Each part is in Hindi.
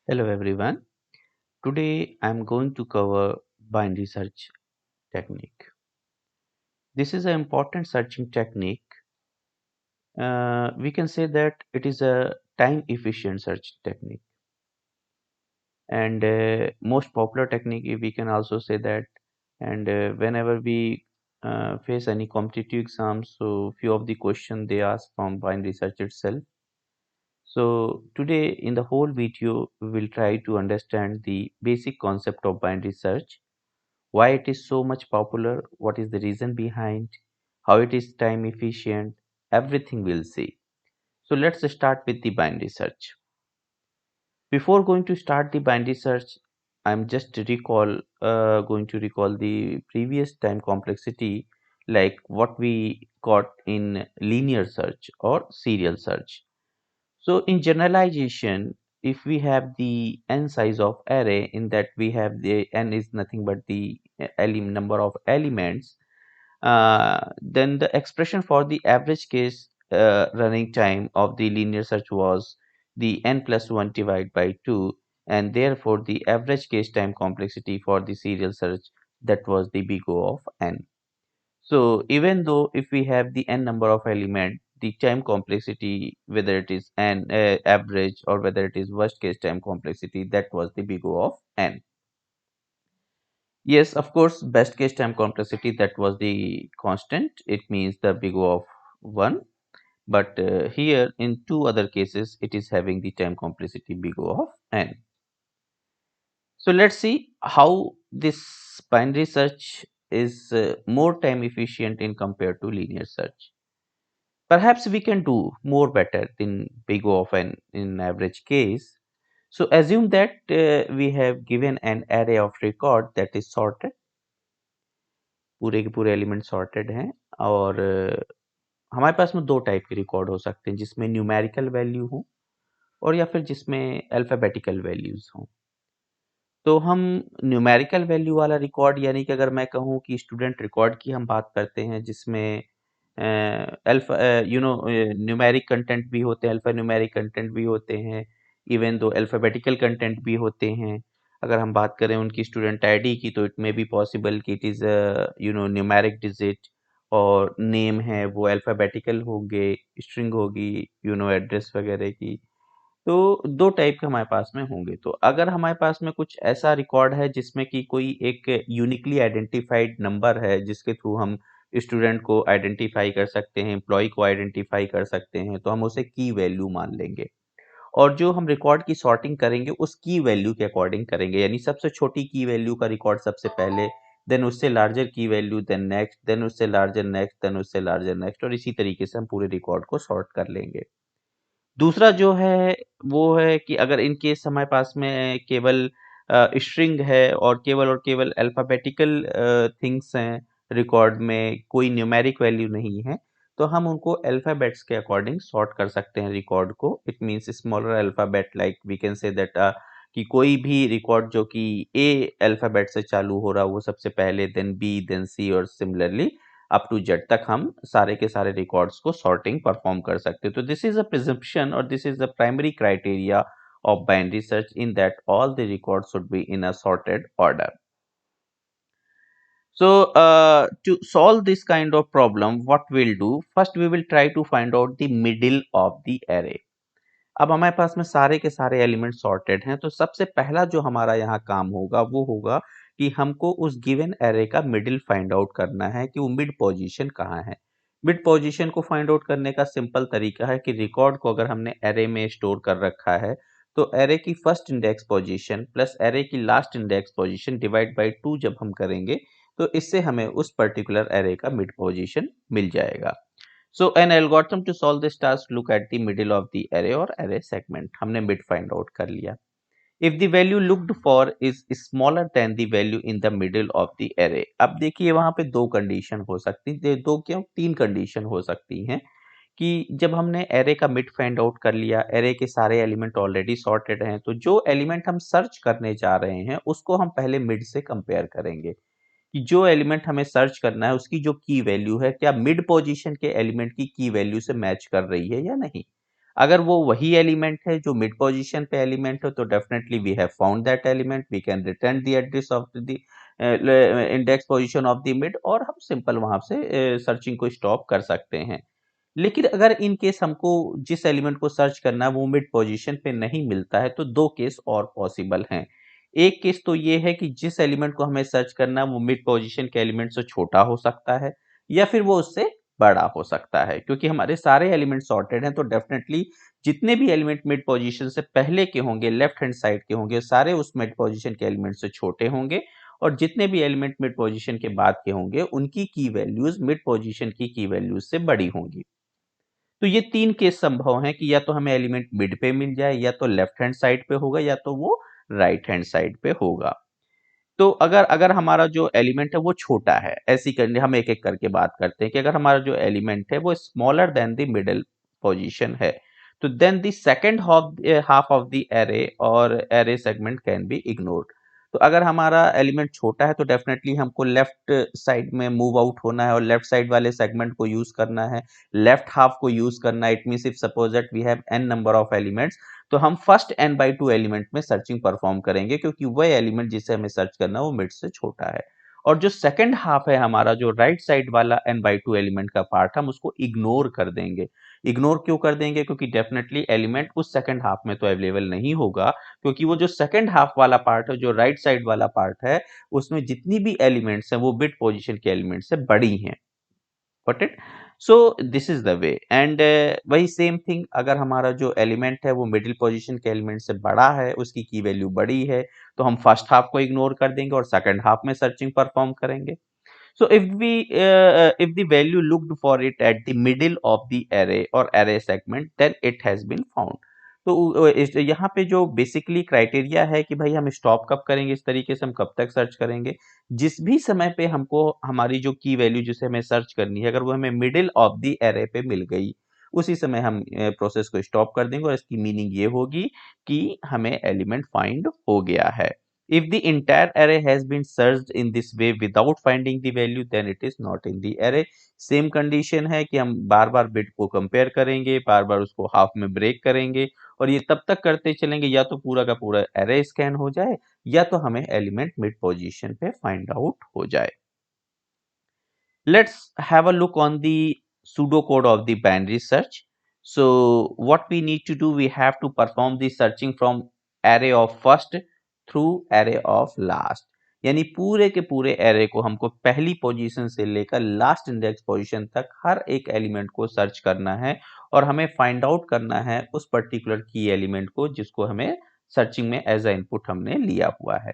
Hello everyone. Today I'm going to cover binary search technique. This is an important searching technique. We can say that it is a time efficient search technique and most popular technique we can also say that. And whenever we face any competitive exams, so few of the question they ask from binary search itself. So today in the whole video we will try to understand the basic concept of binary search, why it is so much popular, what is the reason behind, how it is time efficient, everything we'll see. So let's start with the binary search. Before going to start the binary search, I'm just going to recall the previous time complexity, like what we got in linear search or serial search. So in generalization, if we have the n size of array, in that we have the n is nothing but the number of elements, then the expression for the average case running time of the linear search was the n plus 1 divided by 2, and therefore the average case time complexity for the serial search, that was the big O of n. So even though if we have the n number of element, the time complexity, whether it is n average or whether it is worst case time complexity, that was the big O of n. Yes, of course, best case time complexity, that was the constant. It means the big O of 1. But here in two other cases, it is having the time complexity big O of n. So let's see how this binary search is more time efficient in compared to linear search. Perhaps we can do more better than big O of n in average case. So assume that we have given an array of record that is sorted, पूरे के पूरे एलिमेंट सॉर्टेड हैं, और हमारे पास में दो टाइप के रिकॉर्ड हो सकते हैं, जिसमें न्यूमेरिकल वैल्यू हो और या फिर जिसमें अल्फ़ाबेटिकल वैल्यूज़ हों। तो हम न्यूमेरिकल वैल्यू वाला रिकॉर्ड, यानी कि अगर मैं कहूँ कि स्टूडेंट रिकॉर्ड की हम बात करते हैं, जिसमें न्यूमेरिक कंटेंट भी होते हैं, अल्फ़ा न्यूमेरिक कंटेंट भी होते हैं, इवन दो अल्फ़ाबेटिकल कंटेंट भी होते हैं। अगर हम बात करें उनकी स्टूडेंट आईडी की, तो इट मे बी पॉसिबल कि इट इज़ न्यूमेरिक डिजिट, और नेम है वो अल्फ़ाबेटिकल होंगे, स्ट्रिंग होगी, एड्रेस वगैरह की। तो दो टाइप के हमारे पास में होंगे। तो अगर हमारे पास में कुछ ऐसा रिकॉर्ड है जिसमें कि कोई एक यूनिकली आइडेंटिफाइड नंबर है, जिसके थ्रू हम स्टूडेंट को आइडेंटिफाई कर सकते हैं, एम्प्लॉय को आइडेंटिफाई कर सकते हैं, तो हम उसे की वैल्यू मान लेंगे। और जो हम रिकॉर्ड की सॉर्टिंग करेंगे उस की वैल्यू के अकॉर्डिंग करेंगे, यानी सबसे छोटी की वैल्यू का रिकॉर्ड सबसे पहले, देन उससे लार्जर की वैल्यू, देन नेक्स्ट, देन उससे लार्जर नेक्स्ट, देन उससे लार्जर नेक्स्ट, और इसी तरीके से हम पूरे रिकॉर्ड को सॉर्ट कर लेंगे। दूसरा जो है वो है कि अगर इन केस हमारे पास में केवल स्ट्रिंग है और केवल अल्फ़ाबेटिकल थिंग्स हैं रिकॉर्ड में, कोई न्यूमेरिक वैल्यू नहीं है, तो हम उनको अल्फ़ाबेट्स के अकॉर्डिंग सॉर्ट कर सकते हैं रिकॉर्ड को। It means smaller alphabet, like we can say that कि कोई भी रिकॉर्ड जो कि ए अल्फ़ाबेट से चालू हो रहा है वो सबसे पहले, देन बी, देन सी, और सिमिलरली अप टू जेड तक हम सारे के सारे रिकॉर्ड्स को सॉर्टिंग परफॉर्म कर सकते हैं। तो दिस इज अ प्रिजम्पशन और this is the primary criteria of binary search, in that all the records should be in a sorted order. So to solve this kind of problem, what we'll do, first we will try to find out the middle of the array. अब हमारे पास में सारे के सारे एलिमेंट सॉर्टेड हैं, तो सबसे पहला जो हमारा यहाँ काम होगा वो होगा कि हमको उस गिवन एरे का मिडिल फाइंड आउट करना है कि वो मिड पोजीशन कहाँ है। मिड पोजीशन को फाइंड आउट करने का सिंपल तरीका है कि रिकॉर्ड को अगर हमने एरे में स्टोर कर रखा है, तो एरे की first index position plus array की last index position divide by 2 जब हम करेंगे, तो इससे हमें उस पर्टिकुलर एरे का मिड पोजीशन मिल जाएगा। So an algorithm to solve this task look at the middle of the array or array segment. हमने mid find out कर लिया। If the value looked for is smaller than the value in the middle of the array. अब देखिए वहां पे दो कंडीशन हो सकती है, दो क्यों तीन कंडीशन हो सकती हैं कि जब हमने एरे का मिड फाइंड आउट कर लिया, एरे के सारे एलिमेंट ऑलरेडी सॉर्टेड हैं, तो जो एलिमेंट हम सर्च करने जा रहे हैं उसको हम पहले मिड से कंपेयर करेंगे कि जो एलिमेंट हमें सर्च करना है उसकी जो की वैल्यू है क्या मिड पोजीशन के एलिमेंट की वैल्यू से मैच कर रही है या नहीं। अगर वो वही एलिमेंट है जो मिड पोजीशन पे एलिमेंट है तो definitely we have found that element, we can return the address of the index position of the mid और हम सिंपल वहां से सर्चिंग को स्टॉप कर सकते हैं। लेकिन अगर इन केस हमको जिस एलिमेंट को सर्च करना है वो मिड पोजीशन पे नहीं मिलता है तो दो केस और पॉसिबल हैं। एक केस तो ये है कि जिस एलिमेंट को हमें सर्च करना है वो मिड पोजीशन के एलिमेंट से छोटा हो सकता है या फिर वो उससे बड़ा हो सकता है, क्योंकि हमारे सारे एलिमेंट सॉर्टेड हैं तो डेफिनेटली जितने भी एलिमेंट मिड पोजीशन से पहले के होंगे, लेफ्ट हैंड साइड के होंगे, सारे उस मिड पोजीशन के एलिमेंट से छोटे होंगे और जितने भी एलिमेंट मिड पोजीशन के बाद के होंगे उनकी की वैल्यूज मिड पोजीशन की वैल्यूज से बड़ी होंगी। तो ये तीन केस संभव हैं कि या तो हमें एलिमेंट मिड पे मिल जाए, या तो लेफ्ट हैंड साइड पे होगा, या तो वो राइट हैंड साइड पे होगा। तो अगर अगर हमारा जो एलिमेंट है वो छोटा है, ऐसी करनी हम एक एक करके बात करते हैं कि अगर हमारा जो एलिमेंट है वो smaller than the middle position है तो then the second half of the array or array segment can be ignored. तो अगर हमारा एलिमेंट छोटा है तो डेफिनेटली हमको लेफ्ट साइड में मूव आउट होना है और लेफ्ट साइड वाले सेगमेंट को यूज करना है, लेफ्ट हाफ को यूज करना है। It means if suppose that we have n number of elements तो हम फर्स्ट n/2 एलिमेंट में सर्चिंग परफॉर्म करेंगे क्योंकि वह एलिमेंट जिसे हमें सर्च करना है वो मिड से छोटा है। और जो सेकंड हाफ है हमारा, जो राइट साइड वाला n/2 एलिमेंट का पार्ट, हम उसको इग्नोर कर देंगे। इग्नोर क्यों कर देंगे? क्योंकि डेफिनेटली एलिमेंट उस सेकंड हाफ में तो अवेलेबल नहीं होगा, क्योंकि वो जो सेकंड हाफ वाला पार्ट है, जो राइट साइड वाला पार्ट है, उसमें जितनी भी एलिमेंट्स हैं वो मिड पोजीशन के एलिमेंट से बड़ी हैं। Got it? So this is the way and वही सेम थिंग अगर हमारा जो एलिमेंट है वो मिडिल पोजीशन के एलिमेंट से बड़ा है, उसकी की वैल्यू बड़ी है, तो हम फर्स्ट हाफ को इग्नोर कर देंगे और सेकंड हाफ में सर्चिंग परफॉर्म करेंगे। So if the value looked for it at the middle of the array or array segment, then it has been found. तो यहाँ पे जो बेसिकली क्राइटेरिया है कि भाई हम स्टॉप कब करेंगे, इस तरीके से हम कब तक सर्च करेंगे। जिस भी समय पे हमको हमारी जो की वैल्यू जिसे हमें सर्च करनी है अगर वो हमें मिडिल ऑफ द एरे पे मिल गई, उसी समय हम प्रोसेस को स्टॉप कर देंगे और इसकी मीनिंग ये होगी कि हमें एलिमेंट फाइंड हो गया है। If the entire array has been searched in this way without finding the value, then it is not in the array. Same condition है कि हम बार बार बिट को कंपेयर करेंगे, बार बार उसको हाफ में ब्रेक करेंगे और ये तब तक करते चलेंगे या तो पूरा का पूरा एरे स्कैन हो जाए या तो हमें एलिमेंट मिड पोजीशन पे फाइंड आउट हो जाए। Let's have a look on the pseudocode of the binary search. So what we need to do, we have to perform the searching from array of first through array of last. यानी पूरे के पूरे एरे को हमको पहली पोजीशन से लेकर लास्ट इंडेक्स पोजीशन तक हर एक एलिमेंट को सर्च करना है और हमें फाइंड आउट करना है उस पर्टिकुलर की एलिमेंट को जिसको हमें सर्चिंग में एज अ इनपुट हमने लिया हुआ है।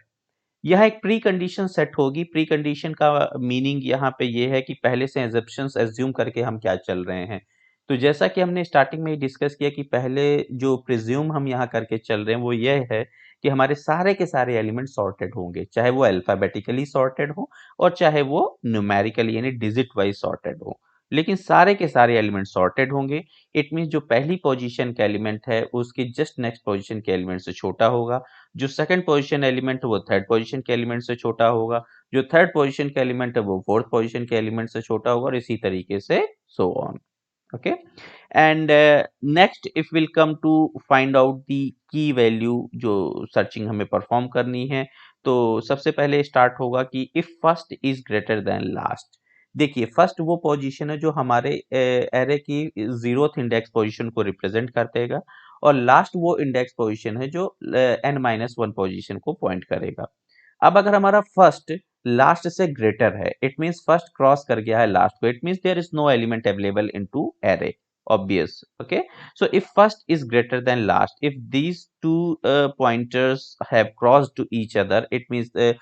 यह एक प्री कंडीशन सेट होगी। प्री कंडीशन का मीनिंग यहाँ पे ये है कि पहले से एजम्पशंस एज्यूम करके हम क्या चल रहे हैं। तो जैसा कि हमने स्टार्टिंग में ही डिस्कस किया कि पहले जो प्रिज्यूम हम यहाँ करके चल रहे हैं वो ये है कि हमारे सारे के सारे एलिमेंट सॉर्टेड होंगे, चाहे वो अल्फाबेटिकली सॉर्टेड हो और चाहे वो न्यूमेरिकली यानी डिजिट वाइज सॉर्टेड हो, लेकिन सारे के सारे एलिमेंट सॉर्टेड होंगे। इट मीन्स जो पहली पोजीशन का एलिमेंट है उसके जस्ट नेक्स्ट पोजीशन के एलिमेंट से छोटा होगा, जो सेकंड पोजीशन एलिमेंट है वो थर्ड पोजीशन के एलिमेंट से छोटा होगा, जो थर्ड पोजीशन के एलिमेंट है वो फोर्थ पोजीशन के एलिमेंट से छोटा होगा और इसी तरीके से so on. Okay and next if will come to find out the key value जो सर्चिंग हमें परफॉर्म करनी है, तो सबसे पहले स्टार्ट होगा कि if first is greater than last. देखिए फर्स्ट वो पोजीशन है जो हमारे एरे की जीरोथ इंडेक्स पोजीशन को रिप्रेजेंट करतेगा और लास्ट वो इंडेक्स पोजीशन है जो n-1 पोजीशन को पॉइंट करेगा। अब अगर हमारा फर्स्ट लास्ट से ग्रेटर है, इट मींस फर्स्ट क्रॉस कर गया है लास्ट को, it means there is no element available into array, obvious. Okay, so if first is greater than last, if these two pointers have crossed to each other, it means the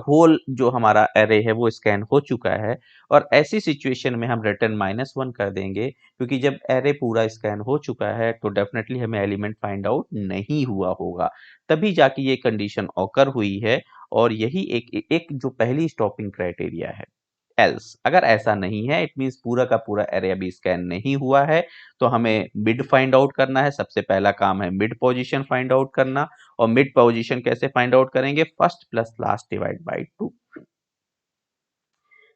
whole जो हमारा array है वो स्कैन हो चुका है और ऐसी सिचुएशन में हम रिटर्न -1 कर देंगे, क्योंकि जब array पूरा स्कैन हो चुका है तो डेफिनेटली हमें एलिमेंट फाइंड आउट नहीं हुआ होगा, तभी जाके ये कंडीशन ऑकर हुई है और यही एक जो पहली स्टॉपिंग क्राइटेरिया है। एल्स अगर ऐसा नहीं है, इट मींस पूरा का पूरा एरे अभी स्कैन नहीं हुआ है, तो हमें मिड फाइंड आउट करना है। सबसे पहला काम है मिड पोजीशन फाइंड आउट करना और मिड पोजीशन कैसे फाइंड आउट करेंगे? First plus last divide by 2।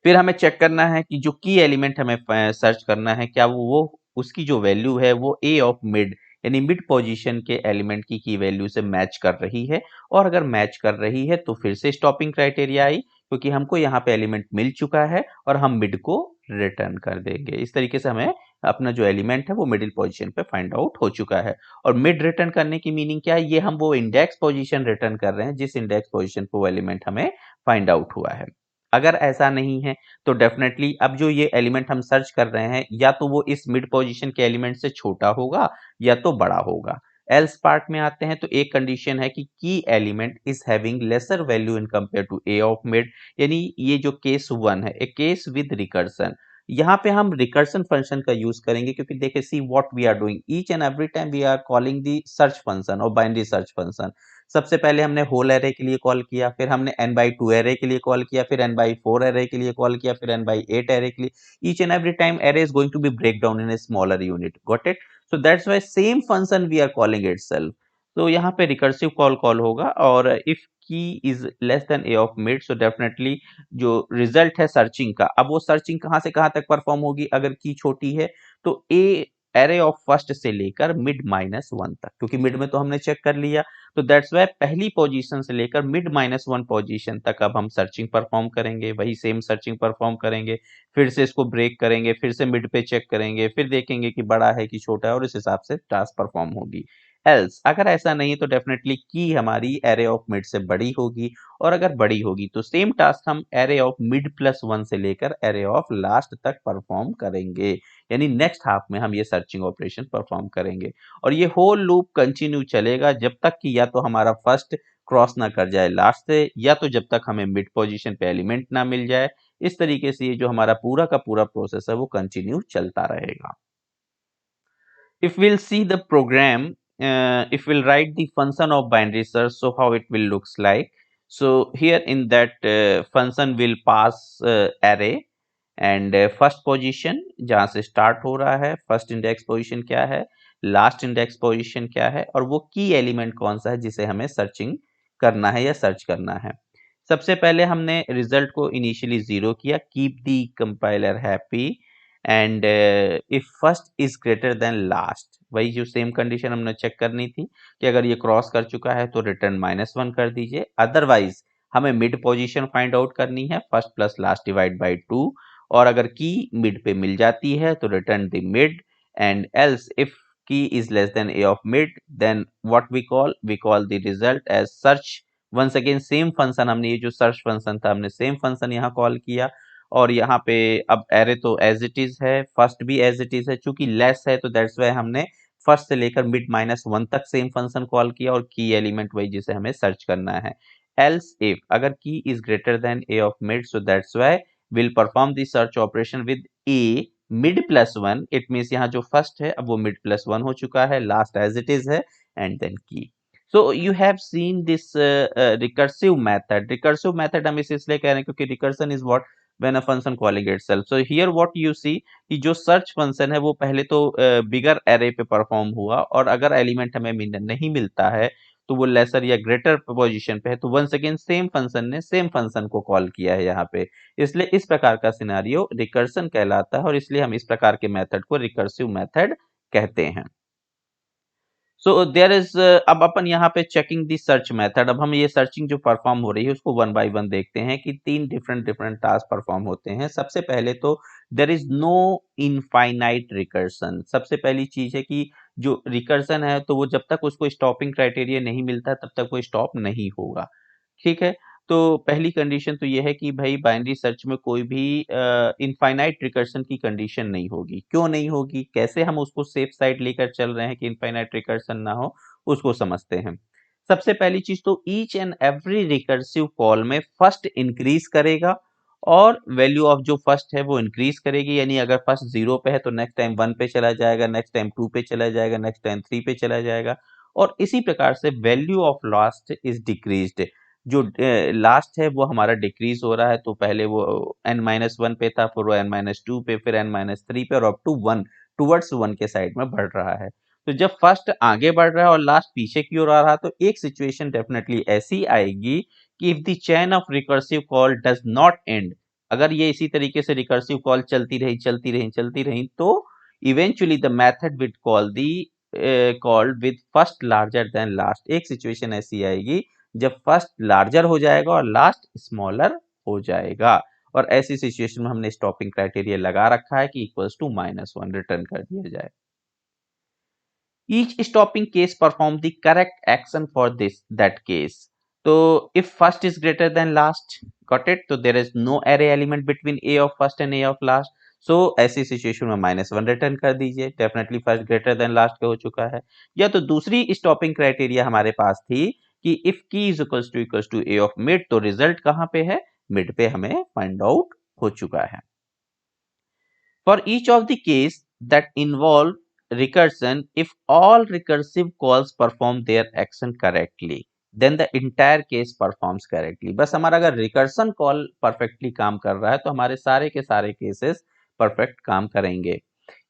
फिर हमें चेक करना है कि जो की एलिमेंट हमें सर्च करना है क्या वो उसकी जो वैल्यू है वो ए ऑफ मिड यानी मिड पोजीशन के एलिमेंट की वैल्यू से मैच कर रही है, और अगर मैच कर रही है तो फिर से स्टॉपिंग क्राइटेरिया आई, क्योंकि हमको यहाँ पे एलिमेंट मिल चुका है और हम मिड को रिटर्न कर देंगे। इस तरीके से हमें अपना जो एलिमेंट है वो मिडिल पोजीशन पे फाइंड आउट हो चुका है। और मिड रिटर्न करने की मीनिंग क्या है, ये हम वो इंडेक्स पोजीशन रिटर्न कर रहे हैं जिस इंडेक्स पोजीशन पे वो एलिमेंट हमें फाइंड आउट हुआ है। अगर ऐसा नहीं है तो डेफिनेटली अब जो ये एलिमेंट हम सर्च कर रहे हैं या तो वो इस मिड पोजीशन के एलिमेंट से छोटा होगा या तो बड़ा होगा। एल्स पार्ट में आते हैं तो एक कंडीशन है कि key element is having lesser value in compare to a of mid, यानी ये जो केस 1 है, ए केस विद रिकर्सन। यहाँ पे हम रिकर्सन फंक्शन का यूज करेंगे, क्योंकि देखिए see what we are doing each and every time we are calling the search function और बाइनरी सर्च फंक्शन। सबसे पहले हमने होल एरे के लिए कॉल किया, फिर हमने n/2 एरे के लिए कॉल किया, फिर n/4 एरे के लिए कॉल किया, फिर n/8 एरे के लिए। Each and every time array is going to be break down in a smaller unit, got it? So that's why same function we are calling itself. तो यहाँ पे रिकर्सिव कॉल होगा, और if key is less than a of mid, so definitely जो रिजल्ट है सर्चिंग का, अब वो सर्चिंग कहाँ से कहाँ तक परफॉर्म होगी, अगर की छोटी है तो ए एरे ऑफ फर्स्ट से लेकर मिड -1 तक, क्योंकि मिड में तो हमने चेक कर लिया। तो दैट्स वाई पहली पोजीशन से लेकर मिड -1 पोजीशन तक अब हम सर्चिंग परफॉर्म करेंगे, वही सेम सर्चिंग परफॉर्म करेंगे, फिर से इसको ब्रेक करेंगे, फिर से मिड पे चेक करेंगे, फिर देखेंगे कि बड़ा है कि छोटा है, और इस हिसाब से टास्क परफॉर्म होगी। एल्स अगर ऐसा नहीं तो डेफिनेटली की हमारी एरे ऑफ मिड से बड़ी होगी, और अगर बड़ी होगी तो सेम टास्क हम एरे ऑफ मिड +1 से लेकर एरे ऑफ लास्ट तक परफॉर्म करेंगे, यानी नेक्स्ट हाफ में हम ये सर्चिंग ऑपरेशन परफॉर्म करेंगे। और ये होल लूप कंटिन्यू चलेगा जब तक कि या तो हमारा फर्स्ट क्रॉस ना कर जाए लास्ट से, या तो जब तक हमें मिड पोजीशन पे एलिमेंट ना मिल जाए। इस तरीके से ये जो हमारा पूरा का पूरा प्रोसेस है वो कंटिन्यू चलता रहेगा। If we'll see the program, if we'll write the function of binary search, so how it will looks like. So here in that function will pass array and first position जहाँ से start हो रहा है, first index position क्या है, last index position क्या है, और वो key element कौन सा है जिसे हमें searching करना है या search करना है। सबसे पहले हमने result को initially 0 किया, keep the compiler happy and if first is greater than last, वही जो सेम कंडीशन हमने चेक करनी थी कि अगर ये क्रॉस कर चुका है तो रिटर्न -1 कर दीजिए। अदरवाइज हमें मिड पोजीशन फाइंड आउट करनी है, first plus last divide by 2, और अगर की मिड पे मिल जाती है तो return the mid, and else if key is less than a of mid then what we call the result as search. Once again same function, हमने ये जो सर्च फंक्शन था हमने सेम फंक्शन यहाँ कॉल किया, और यहाँ पे अब एरे तो एज इट इज है, फर्स्ट भी एज इट इज है, चूंकि लेस है तो दैट्स वाई हमने फर्स्ट से लेकर मिड -1 तक सेम फंक्शन कॉल किया, और की एलिमेंट वही जिसे हमें सर्च करना है। एल्स इफ अगर की is greater than a of mid, so that's why will perform the search operation with A mid +1। It means यहाँ जो फर्स्ट है अब वो मिड +1 हो चुका है, लास्ट एज इट इज है, एंड देन की। So you have seen this recursive method. Recursive method हम इसे इसलिए कह रहे हैं क्योंकि recursion is what when a function calling itself. So here what you see कि जो search function है वो पहले तो bigger array पे परफॉर्म हुआ, और अगर एलिमेंट हमें नहीं मिलता है तो वो लेसर या ग्रेटर पोजीशन पे है, तो वंस अगेन सेम फंक्शन ने सेम फंक्शन को कॉल किया है यहाँ पे। इसलिए इस प्रकार का सिनेरियो रिकर्सन कहलाता है, और इसलिए हम इस प्रकार के मेथड को रिकर्सिव मेथड कहते हैं। सो देयर इज अब अपन यहाँ पे चेकिंग दी सर्च मेथड। अब हम ये सर्चिंग जो परफॉर्म हो रही है उसको वन बाय वन देखते हैं कि 3 डिफरेंट टास्क परफॉर्म होते हैं। सबसे पहले तो there is no infinite recursion. सबसे पहली चीज है कि जो रिकर्सन है तो वो जब तक उसको स्टॉपिंग क्राइटेरिया नहीं मिलता तब तक वो स्टॉप नहीं होगा, ठीक है। तो पहली कंडीशन तो ये है कि भाई बाइनरी सर्च में कोई भी इनफाइनाइट रिकर्सन की कंडीशन नहीं होगी। क्यों नहीं होगी, कैसे हम उसको सेफ साइड लेकर चल रहे हैं कि इनफाइनाइट रिकर्सन ना हो, उसको समझते हैं। सबसे पहली चीज तो each and every recursive call में फर्स्ट इंक्रीज करेगा, और वैल्यू ऑफ जो फर्स्ट है वो इंक्रीज करेगी, यानी अगर फर्स्ट 0 पे है तो नेक्स्ट टाइम 1 पे चला जाएगा, नेक्स्ट टाइम 2 पे चला जाएगा, नेक्स्ट टाइम 3 पे चला जाएगा, और इसी प्रकार से value of last is decreased. जो लास्ट है वो हमारा डिक्रीज हो रहा है, तो पहले वो n-1 पे था, फिर वो n-2 पे, फिर n-3 पे, और अप टू 1 टुवर्ड्स 1 के साइड में बढ़ रहा है। तो जब फर्स्ट आगे बढ़ रहा है और लास्ट पीछे की ओर आ रहा है तो एक सिचुएशन डेफिनेटली ऐसी आएगी कि if the chain of recursive call does not and, अगर ये इसी तरीके से रिकर्सिव कॉल चलती रही तो eventually the method with called with first larger than last. एक सिचुएशन ऐसी आएगी जब फर्स्ट लार्जर हो जाएगा और लास्ट स्मॉलर हो जाएगा, और ऐसी सिचुएशन में हमने स्टॉपिंग क्राइटेरिया लगा रखा है कि इक्वल्स टू -1 रिटर्न कर दिया जाए। Each stopping case perform the correct action for that case. So if first is greater than last, got it? So there is no array element between a of first and a of last. So ऐसी सिचुएशन में -1 रिटर्न कर दीजिए, definitely first greater than last का हो चुका है। या तो दूसरी स्टॉपिंग क्राइटेरिया हमारे पास थी कि if key is equals to a of mid, तो रिजल्ट कहाँ पे है? मिड पे हमें फाइंड आउट हो चुका है। For each of the case that involve recursion, if all recursive calls perform their action correctly, then the entire case performs correctly. बस हमारा अगर recursion call perfectly काम कर रहा है तो हमारे सारे के सारे cases perfect काम करेंगे.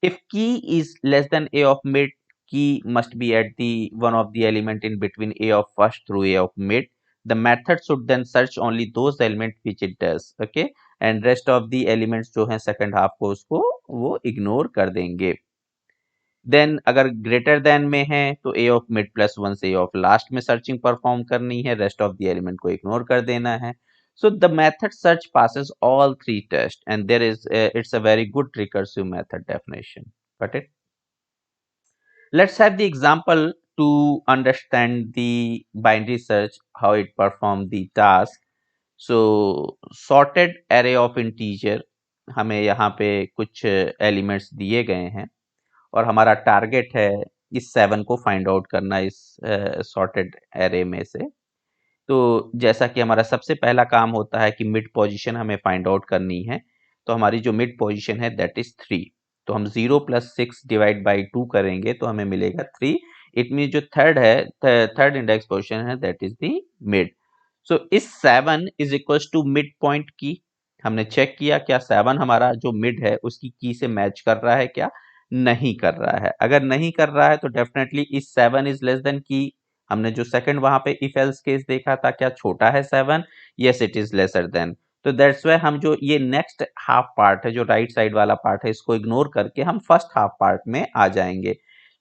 If key is less than a of mid, key must be at the one of the element in between a of first through a of mid. The method should then search only those elements which it does. Okay. And rest of the elements जो है सेकंड हाफ को उसको वो इग्नोर कर देंगे। देन अगर ग्रेटर देन में है तो ए ऑफ मिड प्लस 1 से ए ऑफ लास्ट में सर्चिंग परफॉर्म करनी है, रेस्ट ऑफ द एलिमेंट को इग्नोर कर देना है। So the method search passes all three test and there is it's a very good recursive method definition. Got it? Let's have the example to understand the binary search, how it perform the task. So sorted array of integer, हमें यहाँ पे कुछ एलिमेंट्स दिए गए हैं और हमारा टारगेट है इस 7 को फाइंड आउट करना इस सॉर्टेड एरे में से। तो जैसा कि हमारा सबसे पहला काम होता है कि मिड पोजीशन हमें फाइंड आउट करनी है, तो हमारी जो मिड पोजीशन है दैट इज 3। तो हम 0 + 6 डिवाइड बाई 2 करेंगे तो हमें मिलेगा 3। इट मीन जो थर्ड है, थर्ड इंडेक्स पोजीशन है that is the mid. So इस 7 is equals to mid point key. हमने चेक किया क्या 7 हमारा जो मिड है उसकी की से मैच कर रहा है क्या? नहीं कर रहा है। अगर नहीं कर रहा है तो डेफिनेटली इस 7 इज लेस देन की। हमने जो सेकंड वहां पे इफ एल्स केस देखा था, क्या छोटा है 7? Yes it is lesser than. तो दैट्स वाई हम जो ये नेक्स्ट हाफ पार्ट है, जो राइट साइड वाला पार्ट है, इसको इग्नोर करके हम फर्स्ट हाफ पार्ट में आ जाएंगे।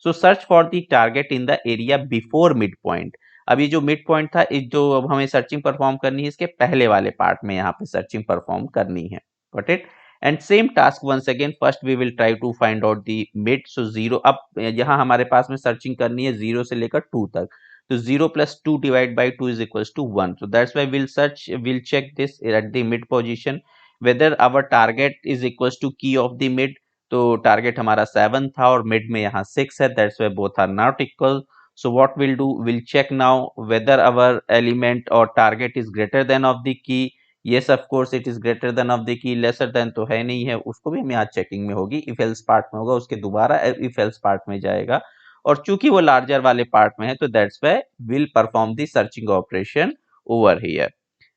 सो search for the target in the area before mid point. अब ये जो मिड पॉइंट था, जो अब हमें सर्चिंग परफॉर्म करनी है, इसके पहले वाले पार्ट में यहाँ पे सर्चिंग परफॉर्म करनी है। Got it? And same task once again, first we will try to find out the mid. So 0, अब यहाँ हमारे पास में सर्चिंग करनी है 0 से लेकर 2 तक। तो 0 + 2 divided by 2 is equals to 1. So that's why we'll check this at the mid position whether our target is equals to key of the mid. तो टारगेट हमारा 7 था और मिड में यहाँ 6 है, that's why both are not equal. So what we'll do, we'll check now whether our element or target is greater than of the key. Yes, of course it is greater than of the key, lesser than तो है नहीं है, उसको भी हमें यहाँ चेकिंग में होगी। if else पार्ट में होगा, उसके दोबारा if else पार्ट में जाएगा, और चूंकि वो लार्जर वाले पार्ट में है तो that's why will perform the searching operation over here.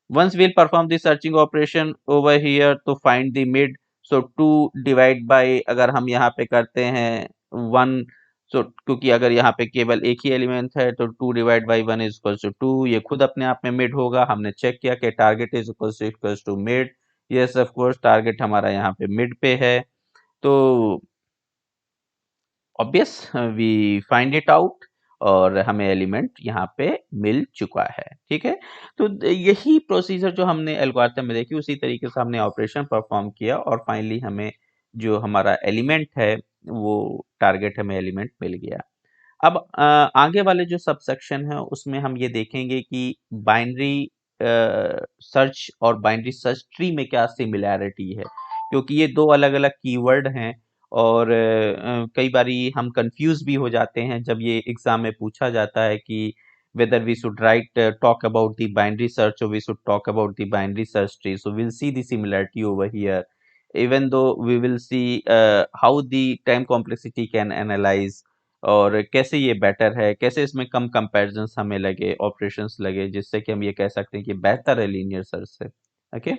Once will perform the searching operation over here to find the mid. So 2 divide by, अगर हम यहाँ पे करते हैं 1, सो क्योंकि अगर यहाँ पे केवल एक ही एलिमेंट है तो 2 divide by 1 is equal to 2, ये खुद अपने आप में मिड होगा। हमने चेक किया कि target is equal to mid. Yes of course target हमारा यहाँ पे मिड पे है, तो obvious we find it out और हमें एलिमेंट यहाँ पे मिल चुका है। ठीक है, तो यही प्रोसीजर जो हमने एल्गोरिथम में देखी, उसी तरीके से हमने ऑपरेशन परफॉर्म किया और फाइनली हमें जो हमारा एलिमेंट है वो टारगेट हमें एलिमेंट मिल गया। अब आगे वाले जो सबसेक्शन है उसमें हम ये देखेंगे कि बाइनरी सर्च और बाइनरी सर्च ट्री में क्या सिमिलैरिटी है, क्योंकि ये दो अलग अलग कीवर्ड हैं और कई बारी हम कंफ्यूज भी हो जाते हैं जब ये एग्जाम में पूछा जाता है कि whether we should write talk about the binary search or we should talk about the binary search tree. So we'll see the similarity over here, even though we will see how the time complexity can analyze और कैसे ये बेटर है, कैसे इसमें कम कंपैरिजंस हमें लगे, ऑपरेशंस लगे, जिससे कि हम ये कह सकते हैं कि बेहतर है लीनियर सर्च से। ओके।